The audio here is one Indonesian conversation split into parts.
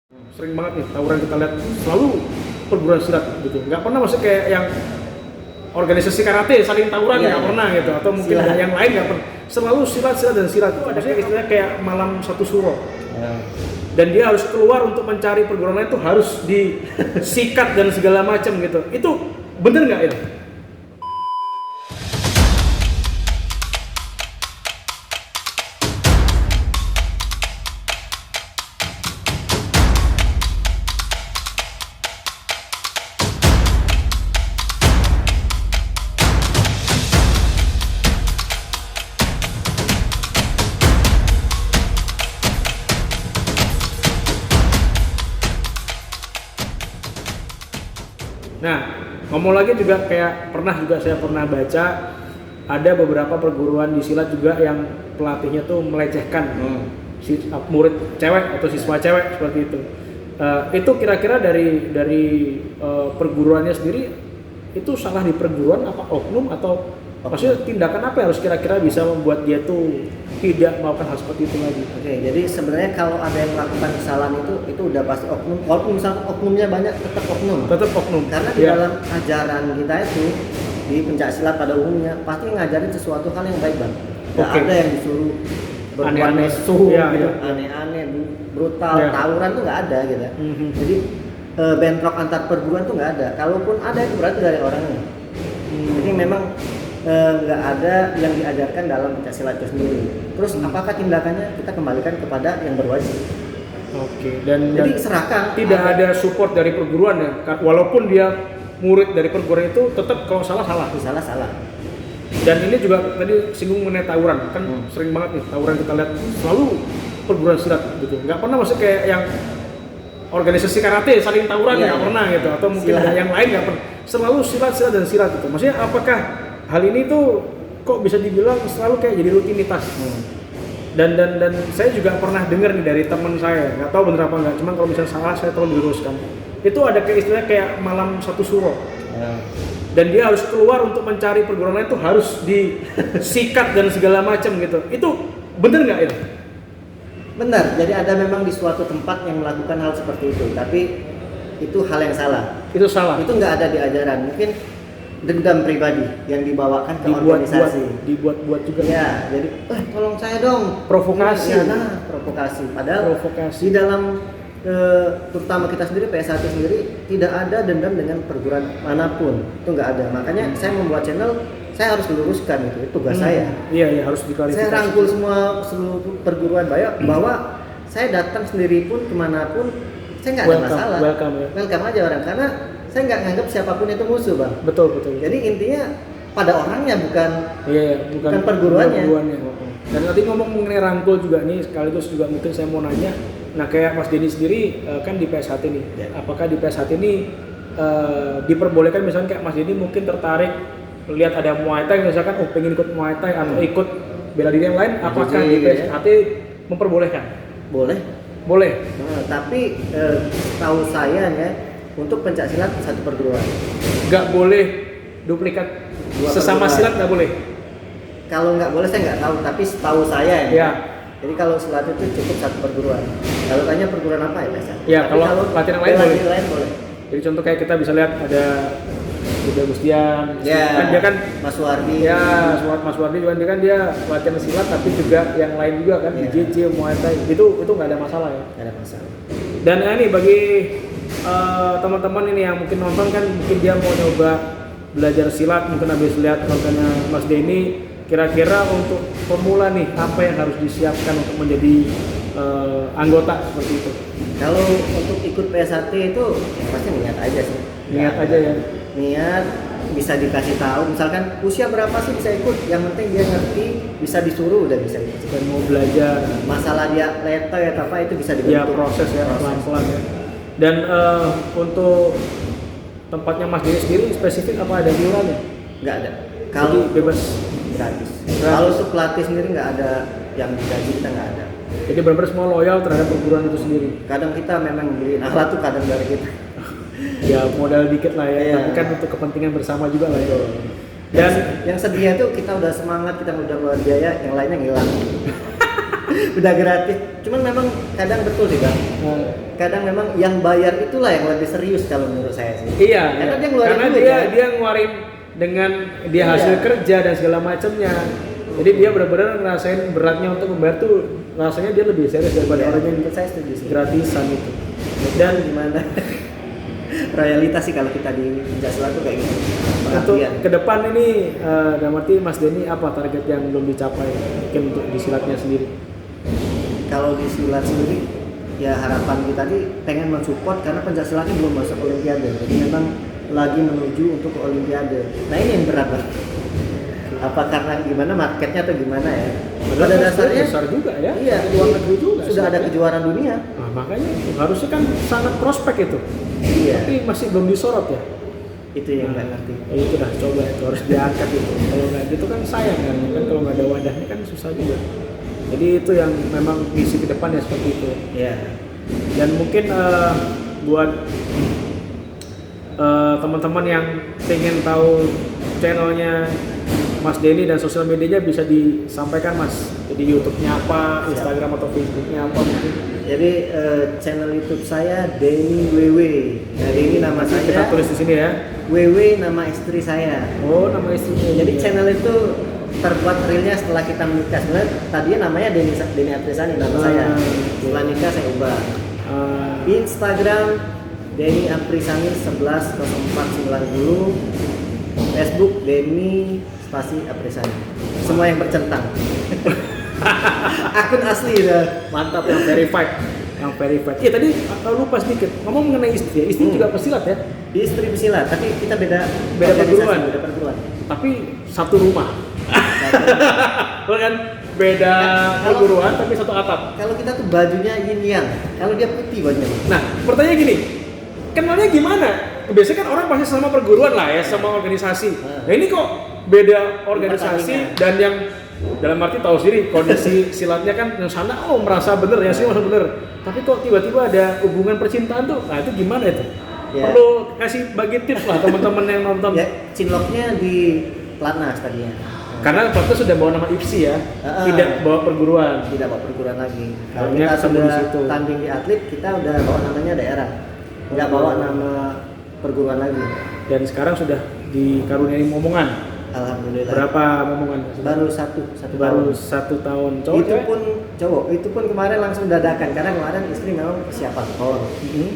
Sering banget nih tawuran kita lihat selalu perguruan silat gitu. Nggak pernah masuk kayak yang organisasi karate saling tawuran nggak pernah gitu, atau mungkin Silat. yang lain nggak pernah. Selalu silat dan silat. Itu ada kayak istilahnya kayak malam satu suro. Dan dia harus keluar untuk mencari perguruan lain, itu harus disikat dan segala macam gitu. Itu bener nggak ya? Nah, ngomong lagi juga saya pernah baca ada beberapa perguruan di silat juga yang pelatihnya tuh melecehkan murid cewek atau siswa cewek seperti itu. Itu kira-kira dari perguruannya sendiri itu salah di perguruan apa oknum, atau maksudnya tindakan apa yang harus kira-kira bisa membuat dia tuh tidak melakukan hal seperti itu lagi? Oke, jadi sebenarnya kalau ada yang melakukan kesalahan itu udah pasti oknum. Walaupun misalnya oknumnya banyak, tetap oknum. Tetap oknum. Karena di dalam ajaran kita itu di pencak silat pada umumnya pasti ngajarin sesuatu hal yang baik, Bang. Nggak ada yang disuruh berbuat Aneh-aneh. mesum, Iya, gitu, iya. aneh-aneh, brutal, Iya. tawuran tuh nggak ada gitu. Mhm. Jadi bentrok antar perguruan tuh nggak ada. Kalaupun ada itu berarti dari orangnya. Jadi memang nggak ada yang diajarkan dalam pencak silat itu sendiri. Terus apakah tindakannya, kita kembalikan kepada yang berwajib. Oke, dan Jadi serahkan. tidak ada support dari perguruan ya, walaupun dia murid dari perguruan itu tetap kalau salah. Salah. Dan ini juga tadi singgung mengenai tawuran, kan sering banget nih tawuran kita lihat selalu perguruan silat gitu. Nggak pernah masuk kayak yang organisasi karate saling tawuran nggak pernah gitu, atau mungkin Silat. yang lain nggak pernah. Selalu silat dan silat gitu. Maksudnya apakah hal ini tuh kok bisa dibilang selalu kayak jadi rutinitas? Dan saya juga pernah dengar nih dari teman saya, nggak tahu bener apa nggak, cuman kalau misalnya salah saya tolong diluruskan. Itu ada kayak istilahnya kayak malam satu suro. Dan dia harus keluar untuk mencari perguruan lain, itu harus disikat dan segala macam gitu. Itu bener nggak ya? Benar. Jadi ada memang di suatu tempat yang melakukan hal seperti itu, tapi itu hal yang salah. Itu salah. Itu nggak ada di ajaran. Mungkin dendam pribadi yang dibawakan ke organisasi. Dibuat juga. Ya, jadi tolong saya dong. Provokasi. Ya, nah, provokasi. Padahal Provokasi. di dalam terutama kita sendiri, PS1 sendiri tidak ada dendam dengan perguruan manapun. Itu nggak ada. Makanya saya membuat channel, saya harus meluruskan itu tugas saya. Iya, harus diklarifikasi. Saya rangkul seluruh perguruan bahwa saya datang sendiri pun kemanapun saya nggak ada masalah. Welcome aja orang, karena saya nggak nganggap siapapun itu musuh, Bang. Betul. Jadi intinya pada orangnya, bukan bukan perguruannya. Dan tadi ngomong mengenai rangkul juga nih, sekaligus juga mungkin saya mau nanya. Nah, kayak Mas Denny sendiri kan di PSHT nih. Apakah di PSHT ini diperbolehkan misalnya kayak Mas Denny mungkin tertarik lihat ada Muay Thai, misalkan pengen ikut Muay Thai atau ikut bela diri yang lain, apakah di PSHT memperbolehkan? Boleh. Nah, tapi tahu saya ya, untuk pencak silat satu perguruan. Nggak boleh duplikat sesama perguruan. silat, nggak boleh. Kalau nggak boleh saya nggak tahu, tapi setahu saya ya. Ya. Jadi kalau silat itu cukup satu perguruan. Kalau tanya perguruan apa ya biasa? Ya, Tapi kalau latihan yang lain bela boleh. diri lain boleh. Jadi contoh kayak kita bisa lihat ada Bunda Gustian, Ya. kan dia kan Mas Wardi. ya, Mas Wardi juga dia latihan silat, tapi juga yang lain juga kan, Ya. JJ, Muay Thai, itu nggak ada masalah ya. Nggak ada masalah. Dan ini bagi teman-teman ini yang mungkin nonton kan, mungkin dia mau nyoba belajar silat, mungkin habis lihat kontennya Mas Denny, kira-kira untuk pemula nih apa yang harus disiapkan untuk menjadi anggota seperti itu? Kalau untuk ikut PSHT itu ya pasti niat aja sih. Niat aja ya. Niat, bisa dikasih tahu, misalkan usia berapa sih bisa ikut, yang penting dia ngerti, bisa disuruh udah bisa ikut. Dan mau belajar, Masalah dia letoy atau apa itu bisa dibentuk. ya proses ya, pelan-pelan ya. Dan untuk tempatnya Mas Denny sendiri spesifik apa ada iurannya? Nggak ada. Jadi Kalau bebas. gratis. Kalau untuk pelatih sendiri nggak ada yang digaji, kita nggak ada. Jadi benar-benar semua loyal terhadap perguruan itu sendiri. Kadang kita memang beli alat tuh kadang dari kita. Ya modal dikit lah ya, Iya. tapi kan untuk kepentingan bersama juga lah ya. Dan yang sedihnya tuh kita udah semangat, kita udah keluar biaya, yang lainnya ngilang. Udah gratis. Cuman memang kadang betul sih Bang. Kadang memang yang bayar itulah yang lebih serius kalau menurut saya sih. Iya. Karena dia ngeluarin karena duit, dia kan? dia ngeluarin dengan dia Iya. hasil kerja dan segala macamnya. Jadi dia benar-benar ngerasain beratnya untuk membayar tuh, rasanya dia lebih serius daripada Iya, orang yang menurut saya setuju sih. gratisan itu. Dan gimana? Royalitas sih kalau kita di Pencaksilat tuh kayak gitu. Untuk Pengabdian. ke depan ini, dalam arti Mas Denny apa target yang belum dicapai mungkin untuk di silatnya sendiri? Kalau di silat sendiri ya harapan kita tadi pengen mensupport karena pencaksilat ini belum masuk olimpiade, jadi memang lagi menuju untuk ke olimpiade. Nah ini yang berat Bang. Apa karena gimana marketnya atau gimana ya? Pada dasarnya besar juga ya. iya, di luar negeri juga sudah ada silatnya. kejuaraan dunia. Nah, makanya harusnya kan sangat prospek itu. Iya, Tapi masih belum disorot ya. itu yang nggak ngerti. Itu dah coba itu harus diangkat itu. Kalau nggak gitu kan sayang kan kalau nggak ada wadahnya kan susah juga. Jadi itu yang memang visi ke depan ya seperti itu. Iya. Dan mungkin buat teman-teman yang pengen tahu channelnya Mas Denny dan sosial medianya bisa disampaikan Mas. Jadi YouTube-nya apa, Siap. Instagram atau Facebook-nya apa mungkin. Jadi channel YouTube saya Denny WW. Nah, Denny nama Kita saya, tulis di sini ya. WW nama istri saya. Oh, nama istrinya. Jadi juga. channel itu terbuat realnya setelah kita menikah. Sebenarnya tadinya namanya Denny Aprisani nama saya. Setelah nikah saya ubah. Instagram Denny Aprisani 110490. Facebook Denny spasi Aprisani. Semua yang bercentang. Akun asli dah. Mantap yang verified. Yang verified. Iya tadi lupa sedikit. Ngomong mengenai istri ya. Istri juga pesilat ya. Istri pesilat, tapi kita beda Beda organisasi, perguruan. beda perguruan. Tapi satu rumah. Betul kan? Beda perguruan tapi satu atap. Kalau kita tuh bajunya yin yang, kalau dia putih bajunya. Nah, pertanyaan gini. Kenalnya gimana? Biasanya kan orang pasti sama perguruan lah ya, sama organisasi. Nah, ini kok beda organisasi dan yang dalam arti tahu sendiri kondisi silatnya kan yang sana merasa bener ya sih merasa bener. Tapi kok tiba-tiba ada hubungan percintaan tuh. Nah, itu gimana itu? Ya. Perlu kasih bagi tips lah teman-teman yang nonton. Ya, cinloknya di Platnas tadinya. Karena Platnas sudah bawa nama IPSI ya, tidak bawa perguruan. Tidak bawa perguruan lagi. Kalau Hanya kita ketemu di sudah situ. tanding di atlet, kita udah bawa namanya daerah. Nggak bawa nama perguruan lagi. Dan sekarang sudah dikaruniai momongan. Alhamdulillah. Berapa momongan? Baru satu Baru tahun. 1 tahun. Cowok Itu cewek? pun cowok. Itu pun kemarin langsung dadakan karena kemarin istri memang persiapan pon.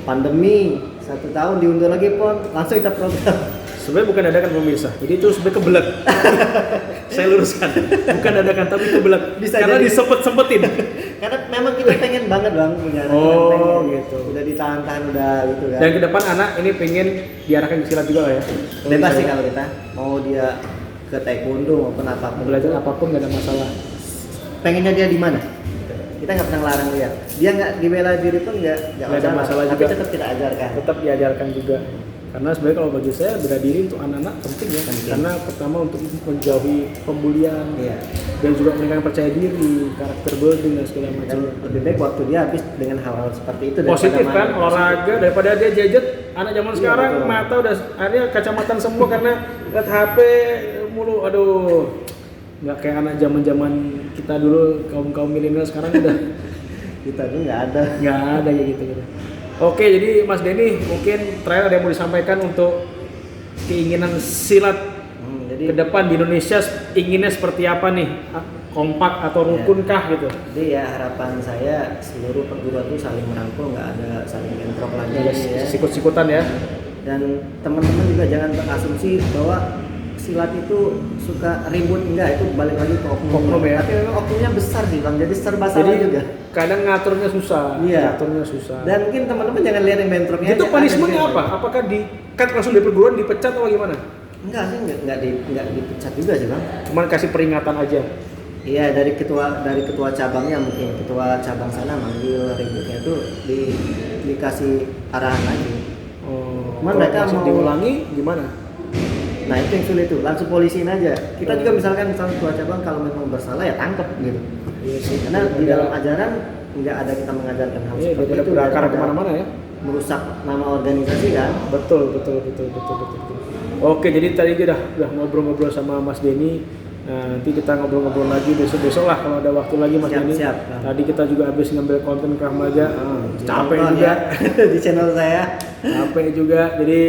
Pandemi 1 tahun diundur lagi pon, langsung kita program. Sebenarnya bukan dadakan pemirsa, jadi itu sebenarnya kebelet. Saya luruskan, bukan dadakan tapi kebelet. Bisa Karena jadi. disempet-sempetin. Karena memang kita pengen banget Bang punya anak. Oh, pengen. gitu. Udah ditahan-tahan udah gitu kan. Dan ke depan anak ini pengen diarahkan ke silat juga lah ya. Bebas sih kalau kita mau dia ke taekwondo maupun apapun. Belajar apapun nggak ada masalah. Pengennya dia di mana? Kita nggak pernah larang dia. Dia nggak dibela diri pun nggak Nggak ada masalah tapi juga. tetap kita ajarkan. Tetap diajarkan juga. Karena sebenarnya kalau bagi saya bela diri untuk anak-anak penting ya. Penting. Karena pertama untuk menjauhi pembulian Iya. dan juga meningkatkan percaya diri, karakter building dan segala Dan macam. lebih baik waktu dia habis dengan hal-hal seperti itu daripada Positif kan main. olahraga daripada dia gadget. Anak zaman Iya, sekarang betul. mata udah akhirnya kacamata semua karena lihat HP mulu. Aduh, nggak kayak anak zaman kita dulu kaum milenial sekarang udah Kita tuh nggak ada. nggak ada kayak gitu. Oke, jadi Mas Denny mungkin terakhir ada yang mau disampaikan untuk keinginan silat Jadi ke depan di Indonesia inginnya seperti apa nih? Kompak atau rukunkah gitu? Jadi ya harapan saya seluruh perguruan itu saling merangkul, nggak ada saling bentrok lagi Ada ya. sikut-sikutan ya. Dan teman-teman juga jangan berasumsi bahwa silat itu suka ribut, enggak, itu balik lagi ke oknum. Oknum ya. Tapi memang oknumnya besar sih Bang, jadi serba salah Jadi juga. kadang ngaturnya susah. Iya. Ngaturnya susah. Dan mungkin teman-teman jangan lihat yang bentroknya. Itu aja, punishmentnya ada juga apa? yang- Apakah di-cut langsung dari perguruan, dipecat atau gimana? Enggak sih, enggak dipecat juga sih Bang. Cuman kasih peringatan aja. Iya, dari ketua cabangnya, mungkin ketua cabang sana manggil ributnya itu dikasih arahan lagi. Oh, Cuman kalau mereka masih mau- diulangi gimana? Nah itu yang sulit tuh, langsung polisiin aja. Kita juga misalkan ketua cabang kalau memang bersalah ya tangkep gitu. Iya sih. Karena di dalam ajaran nggak ada kita mengajarkan hal Iya, seperti daripada itu. berakar daripada kemana-mana ya. merusak nama organisasi kan. Betul. Oke, jadi tadi kita udah ngobrol-ngobrol sama Mas Denny Nah, nanti kita ngobrol-ngobrol lagi besok-besok lah kalau ada waktu lagi Mas Denny. Siap. Tadi kita juga habis ngambil konten Krav Maga. Capek Tonton juga. ya, di channel saya. Capek juga. Jadi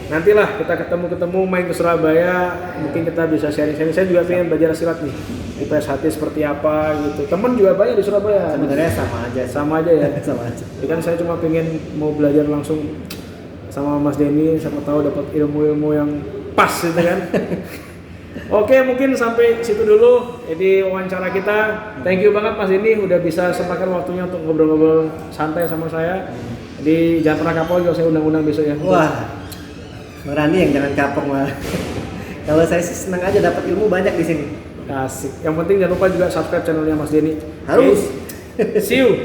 nantilah kita ketemu main ke Surabaya, mungkin kita bisa sharing-sharing. Saya juga pengen belajar silat nih. Di PSHT seperti apa gitu. Temen juga banyak di Surabaya. Sebenarnya sama aja. Sama aja ya. Sama aja. Jadi kan saya cuma pengen mau belajar langsung sama Mas Denny, siapa tahu dapat ilmu-ilmu yang pas gitu kan. Oke, mungkin sampai situ dulu. Jadi wawancara kita. Thank you banget Mas Denny udah bisa sempatkan waktunya untuk ngobrol-ngobrol santai sama saya. Jadi jangan pernah kapok kalau saya undang-undang besok ya. Wah, Rani yang jangan kapok malah. Kalau saya sih senang aja dapat ilmu banyak di sini. Asik. Yang penting jangan lupa juga subscribe channelnya Mas Denny. Harus. Okay. See you.